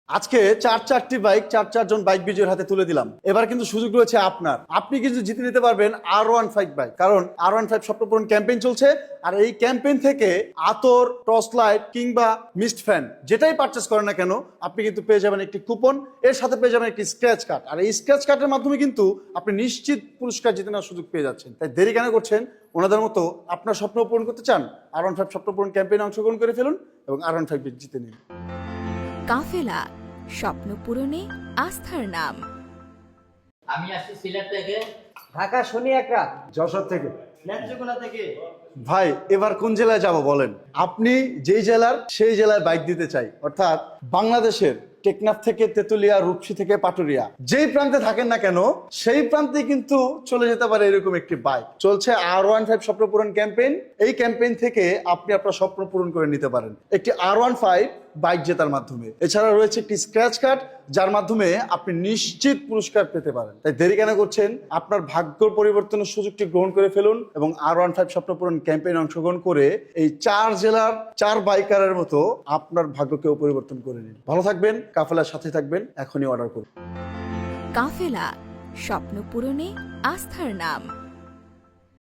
আজকে চারটি বাইক চারজন বাইক বিজয়ের হাতে তুলে দিলাম। এবার কিন্তু সুযোগ রয়েছে আপনার। আপনি কিন্তু জিতে নিতে পারবেন R15 বাইক, কারণ R15 স্বপ্নপূরণ ক্যাম্পেইন চলছে। আর এই ক্যাম্পেইন থেকে আতর, টর্চ লাইট কিংবা মিস্ট ফ্যান যেটাই পারচেস করেন না কেন, আপনি কিন্তু পেয়ে যাবেন একটি কুপন, এর সাথে পেয়ে যাবেন একটি স্ক্র্যাচ কার্ড। আর এই স্ক্র্যাচ কার্ডের মাধ্যমে কিন্তু আপনি নিশ্চিত পুরস্কার জিতে নেওয়ার সুযোগ পেয়ে যাচ্ছেন। তাই দেরি কেন করছেন? ওনাদের মতো আপনার স্বপ্ন পূরণ করতে চান? R15 স্বপ্নপূরণ ক্যাম্পেইনে অংশগ্রহণ করে ফেলুন এবং R15 জিতে নিন। কাফেলা, স্বপ্ন পূরণে আস্থার নাম। আমি আসছি সিলেট থেকে। ঢাকা শনি একরা, যশোর থেকে। নেত্রকোনা থেকে। ভাই এবার কোন জেলায় যাব বলেন? আপনি যেই জেলার সেই জেলায় বাইক দিতে চাই, অর্থাৎ বাংলাদেশের টেকনাফ থেকে তেতুলিয়া, রূপসী থেকে পাটুরিয়া, যেই প্রান্তে থাকেন না কেন সেই প্রান্তে কিন্তু চলে যেতে পারে এরকম একটি বাইক। চলছে R15 স্বপ্ন পূরণ ক্যাম্পেইন। এই ক্যাম্পেইন থেকে আপনি আপনার স্বপ্ন পূরণ করে নিতে পারেন একটি R15 বাইক জেতার মাধ্যমে। এছাড়া রয়েছে একটি স্ক্র্যাচ কার্ড, যার মাধ্যমে আপনি নিশ্চিত পুরস্কার পেতে পারেন। তাই দেরি কেন করছেন? আপনার ভাগ্য পরিবর্তনের সুযোগটি গ্রহণ করে ফেলুন এবং R15 স্বপ্ন পূরণ ক্যাম্পেইনে অংশগ্রহণ করে এই 4 জেলার 4 বাইকারের মতো আপনার ভাগ্যকেও পরিবর্তন করে নিন। ভালো থাকবেন, কাফেলার সাথে থাকবেন। এখনই অর্ডার করুন। কাফেলা, স্বপ্ন পূরণে আস্থার নাম।